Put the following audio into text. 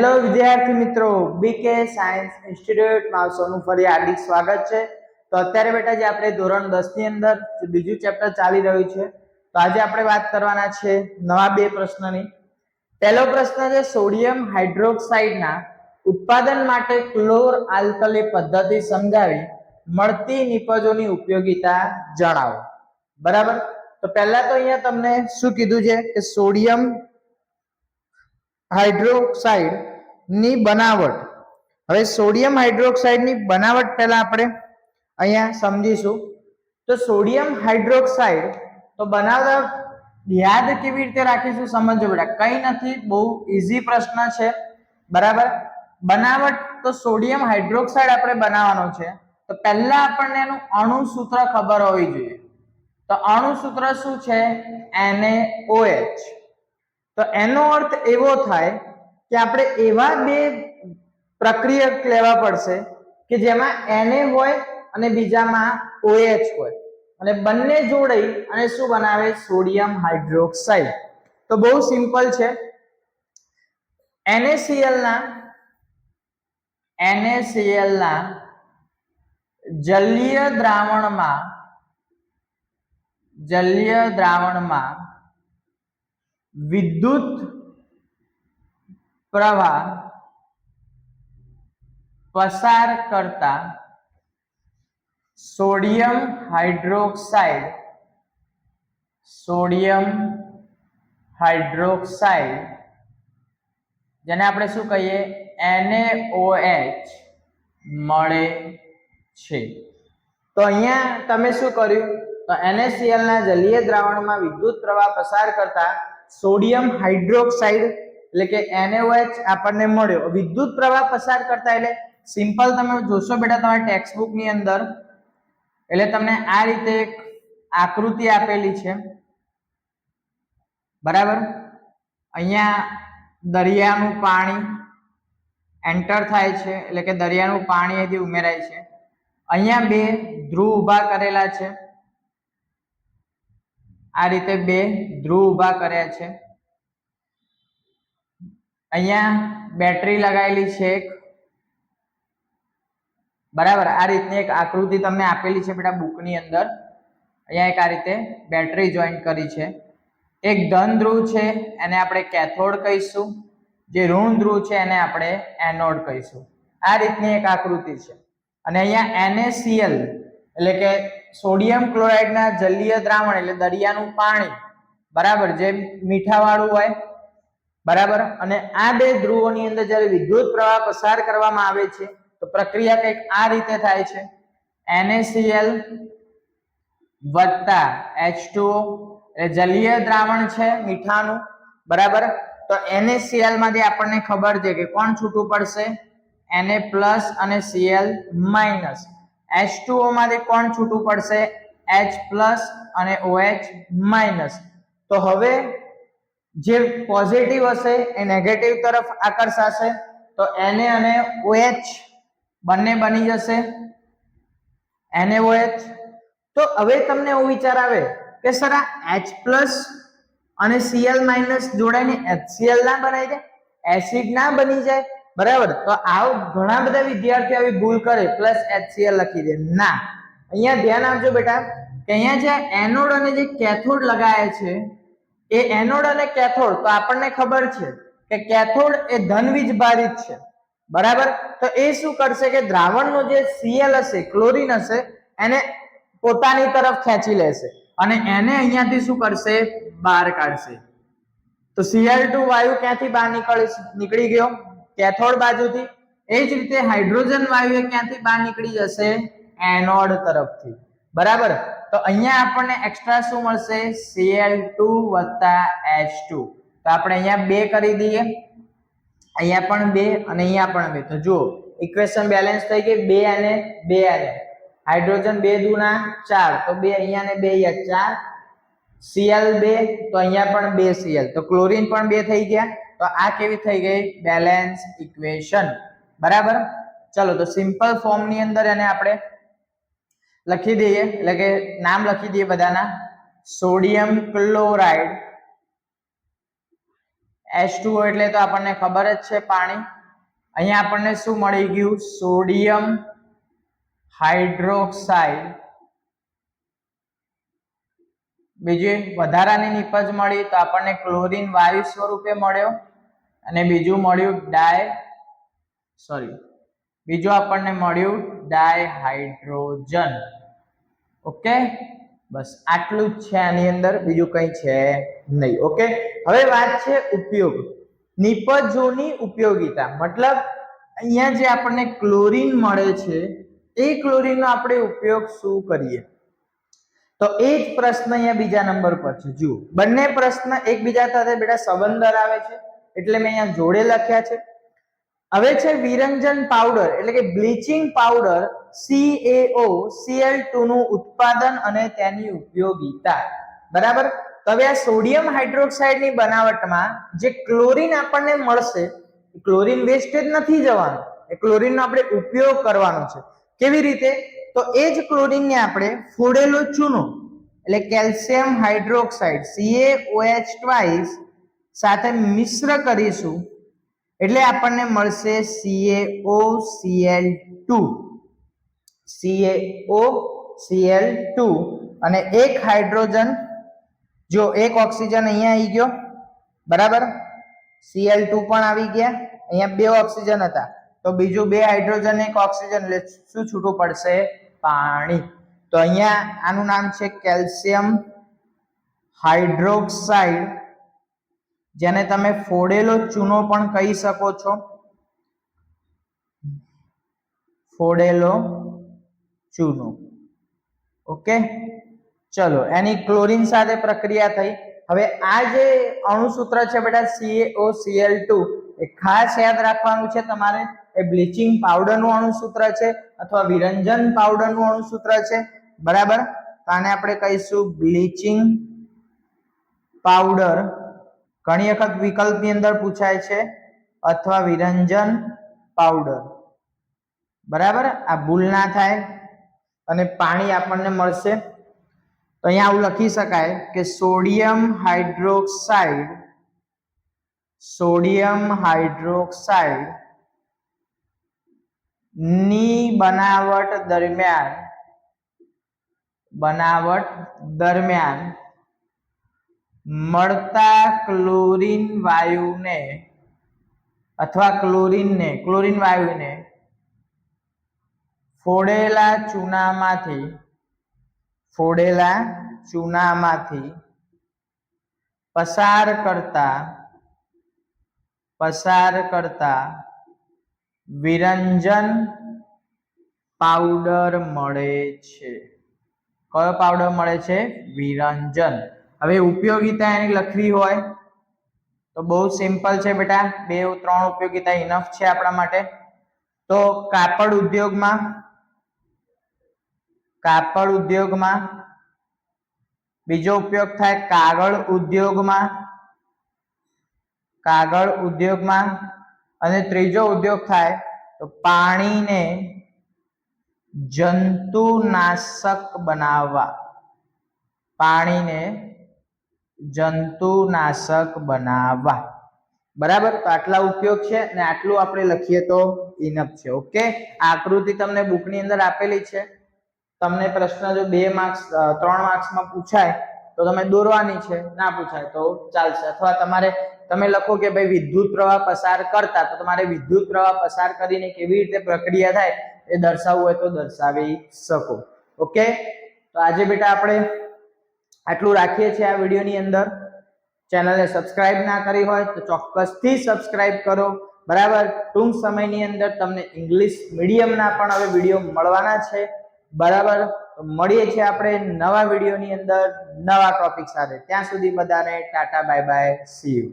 Hello વિદ્યાર્થી મિત્રો, બીકે science ઇન્સ્ટિટ્યૂટમાં સૌનું ફરી હાર્દિક સ્વાગત છે। તો અત્યારે બેટા જે આપણે ધોરણ 10 ની અંદર બીજું ચેપ્ટર ચાલી રહ્યું છે, તો આજે આપણે વાત કરવાના છે નવા બે પ્રશ્નની। પહેલો પ્રશ્ન છે સોડિયમ હાઇડ્રોક્સાઇડના ઉત્પાદન માટે ક્લોર આલ્કલી પદ્ધતિ સમજાવી મળતી નિપજોની ઉપયોગિતા જણાવો। બરાબર, તો પહેલા તો અહીંયા તમને શું કીધું છે કે સોડિયમ હાઇડ્રોક્સાઇડ ની બનાવટ। હવે સોડિયમ હાઇડ્રોક્સાઇડ ની બનાવટ પહેલા આપણે અહીંયા સમજીશું। તો સોડિયમ હાઇડ્રોક્સાઇડ તો બનાવતા યાદ કેવી રીતે રાખીશું સમજો બેટા, કઈ નથી, બહુ ઈઝી પ્રશ્ન છે। બરાબર, બનાવટ તો સોડિયમ હાઇડ્રોક્સાઇડ આપણે બનાવવાનો છે, તો પહેલા આપણને એનું અણુ સૂત્ર ખબર હોવી જોઈએ। તો અણુ સૂત્ર શું છે? NaOH। તો એનો અર્થ એવો થાય કે આપણે એવા બે પ્રક્રિયક લેવા પડશે કે જેમાં Na હોય અને બીજામાં OH હોય, અને બંને જોડી અને શું બનાવે? Sodium hydroxide. તો બહુ સિમ્પલ છે। NaCl ના જલીય દ્રાવણમાં વિદ્યુત પ્રવાહ પસાર કરતા સોડિયમ હાઇડ્રોક્સાઇડ જેને આપણે શું કહીએ? NaOH મળે છે। તો અહીંયા તમે શું કર્યું? તો NaCl ના જલીય દ્રાવણમાં વિદ્યુત પ્રવાહ પસાર કરતા સોડિયમ હાઇડ્રોક્સાઇડ એટલે કે NaOH આપણને મળ્યો। વિદ્યુત પ્રવાહ પસાર કરતા એટલે સિમ્પલ તમે જોશો બેટા તમારી ટેક્સ્ટ બુક ની અંદર, એટલે તમને આ રીતે એક આકૃતિ આપેલી છે। બરાબર, અહીંયા દરિયાનું પાણી એન્ટર થાય છે, એટલે કે દરિયાનું પાણી અહીંથી ઉમેરાય છે। અહીંયા બે ધ્રુવ ઊભા કરેલા છે, આ રીતે બે ધ્રુવ ઊભા કર્યા છે। અહીંયા બેટરી લગાવેલી છે એક। બરાબર, આ રીતની એક આકૃતિ તમને આપેલી છે બેટા બુક ની અંદર। અહીંયા એક આ રીતે બેટરી જોઈન્ટ કરી છે। એક ધન ધ્રુવ છે, એને આપણે કેથોડ કહીશું, જે ઋણ ધ્રુવ છે એને આપણે એનોડ કહીશું। આ રીતની એક આકૃતિ છે। અને અહીંયા NaCl એટલે કે સોડિયમ ક્લોરાઇડ ના જલીય દ્રાવણ એટલે દરિયાનું પાણી, બરાબર, જે મીઠા વાળું હોય, બરાબર, અને આ બે ધ્રુવોની અંદર જ્યારે વિદ્યુત પ્રવાહ પસાર કરવામાં આવે છે તો પ્રક્રિયા કંઈક આ રીતે થાય છે। NaCl વત્તા H2O એ જલીય દ્રાવણ છે મીઠાનું, બરાબર। તો NaCl માંથી આપણને ખબર છે કે કોણ છૂટું પડશે? Na પ્લસ અને Cl માઇનસ। H2O માંથી કોણ છૂટું પડશે? H પ્લસ અને OH માઇનસ। તો હવે જે પોઝિટિવ હશે એ નેગેટિવ તરફ આકર્ષાશે, તો Na અને OH બંને બની જશે NaOH। તો હવે તમને એવો વિચાર આવે કે સર આ H પ્લસ અને Cl માઇનસ જોડાઈને HCl ના બનાવી દે, એસિડ ના બની જાય? બરાબર, તો આવું ઘણા બધા વિદ્યાર્થીઓ આવી ભૂલ કરે, પ્લસ HCl લખી દે। ના, અહીંયા ધ્યાન આપજો બેટા કે અહીંયા જે એનોડ અને જે કેથોડ લગાય છે, એ એનોડ અને કેથોડ તો આપણને ખબર છે કે કેથોડ એ ધન વીજભારિત છે, બરાબર। તો એ શું કરશે કે દ્રાવણનો જે Cl હશે, ક્લોરીન હશે, એને પોતાની તરફ ખેંચી લેશે અને એને અહીંયાથી શું કરશે? બહાર કાઢશે। તો Cl2 વાયુ ક્યાંથી બહાર નીકળી ગયો? કેથોડ બાજુથી। એ જ રીતે હાઇડ્રોજન વાયુ ક્યાંથી બહાર નીકળી જશે? એનોડ તરફથી, બરાબર। તો અહીંયા આપણને એક્સ્ટ્રા શું મળશે? Cl2 વત્તા H2। તો આપણે અહીંયા બે કરી દઈએ, અહીંયા પણ બે અને અહીંયા પણ બે। તો જુઓ ઇક્વેશન બેલેન્સ થઈ ગઈ, 2 અને 2 અને હાઇડ્રોજન 2 દુના 4, તો 2 અહીંયા ને 2 અહીંયા 4, Cl 2 તો અહીંયા પણ 2 Cl, તો ક્લોરીન પણ 2 થઈ ગયા। તો આ કેવી થઈ ગઈ? બેલેન્સ ઇક્વેશન, બરાબર। ચલો, તો સિમ્પલ ફોર્મ ની અંદર એને આપણે લખી દઈએ, એટલે કે નામ લખી દઈએ બધાના। સોડિયમ ક્લોરાઇડ H2O એટલે તો આપણને ખબર જ છે પાણી. અહીંયા આપણને શું મળી ગયું? Sodium hydroxide. બીજી વધારાની નિપજ મળી તો આપણને ક્લોરીન વાયુ સ્વરૂપે મળ્યો અને બીજું મળ્યું બીજું આપણને મળ્યું ડાયહાઇડ્રોજન. ઓકે, બસ આટલું જ છે આની અંદર, બીજું કંઈ છે નહીં. ઓકે, હવે વાત છે ઉપયોગ, નિપજોની ઉપયોગિતા. મતલબ અહીંયા જે આપણને ક્લોરીન મળે છે એ ક્લોરીનનો આપણે ઉપયોગ શું કરીએ? તો એ જ પ્રશ્ન અહીંયા બીજા નંબર પર છે. જુઓ, બંને પ્રશ્ન એકબીજા સાથે બેટા સંબંધ ધરાવે છે એટલે મેં અહીંયા જોડે લખ્યા છે. હવે છે વિરંજન પાવડર એટલે કે બ્લીચિંગ પાવડર CaOCl2 નું ઉત્પાદન અને તેની ઉપયોગિતા. બરાબર. તો હવે આ સોડિયમ હાઇડ્રોક્સાઇડ ની બનાવટમાં જે ક્લોરીન આપણને મળશે, ક્લોરીન વેસ્ટેજ નથી જવાનું, એ ક્લોરીનનો આપણે ઉપયોગ કરવાનો છે. કેવી રીતે? તો એ જ ક્લોરીનને આપણે ફોડેલો ચૂનો એટલે કેલ્શિયમ હાઇડ્રોક્સાઇડ CaOH2 સાથે મિશ્ર કરીશું એટલે આપણને મળશે CaOCl2 અને એક હાઇડ્રોજન, જો એક ઓક્સિજન અહીંયા આવી ગયો, બરાબર, Cl2 પણ આવી ગયા, અહીંયા બે ઓક્સિજન હતા તો બીજું બે હાઇડ્રોજન એક ઓક્સિજન એટલે શું છૂટું પડશે? પાણી. તો અહીંયા આનું નામ છે કેલ્શિયમ હાઇડ્રોક્સાઇડ, જેને તમે ફોડેલો ચૂનો પણ કહી શકો છો. ફોડેલો ચૂનો. ઓકે, ચલો એની ક્લોરીન સાથે પ્રક્રિયા થઈ. હવે આ જે અણુસૂત્ર છે બેટા CaOCl2 એ ખાસ યાદ રાખવાનું છે તમારે. એ બ્લીચિંગ પાવડર નું અણુસૂત્ર છે અથવા વિરંજન પાવડર નું અણુસૂત્ર છે. બરાબર. તો આને આપણે કહીશું બ્લીચિંગ પાવડર. ઘણી વખત વિકલ્પની અંદર પૂછાય છે અથવા વિરંજન પાવડર. બરાબર, આ ભૂલ ના થાય. અને પાણી આપણને મળશે તો અહીંયા આવું લખી શકાય કે સોડિયમ હાઇડ્રોક્સાઇડ ની બનાવટ દરમિયાન મળતા ક્લોરીન વાયુને અથવા ક્લોરીન વાયુને ફોડેલા ચૂનામાંથી પસાર કરતા વિરંજન પાવડર મળે છે. કયો પાવડર મળે છે? વિરંજન. હવે ઉપયોગિતા એની લખવી હોય તો બહુ સિમ્પલ છે બેટા, 2-3 ઉપયોગિતા ઇનફ છે આપણા માટે. તો કાપડ ઉદ્યોગમાં, બીજો ઉપયોગ થાય કાગળ ઉદ્યોગમાં અને ત્રીજો ઉપયોગ થાય તો પાણીને જંતુનાશક બનાવવા. બરાબર. તો આટલા ઉપયોગ છે અને આટલું આપણે લખીએ તો ઇનફ છે. ઓકે, આ આકૃતિ તમને બુકની અંદર આપેલી છે. તમને પ્રશ્ન જો 2 માર્ક્સ 3 માર્ક્સમાં પૂછાય તો તમે દોરવાની છે, ના પૂછાય તો ચાલશે. અથવા તમે લખો કે ભાઈ વિદ્યુત પ્રવાહ પસાર કરતા, તો તમારે વિદ્યુત પ્રવાહ પસાર કરીને કેવી રીતે પ્રક્રિયા થાય એ દર્શાવવું હોય તો દર્શાવી શકો. ઓકે, તો આજે બેટા આપણે આટલું રાખીએ છીએ આ વિડીયોની અંદર. ચેનલને સબસ્ક્રાઇબ ના કરી હોય તો ચોક્કસથી સબસ્ક્રાઇબ કરો. બરાબર. ટૂંક સમયની અંદર તમને ઇંગ્લિશ મીડિયમના પણ હવે વિડીયો મળવાના છે. બરાબર. તો મળીએ છીએ આપણે નવા વિડીયોની અંદર નવા ટોપિક સાથે. ત્યાં સુધી બધાને Tata bye bye, C you.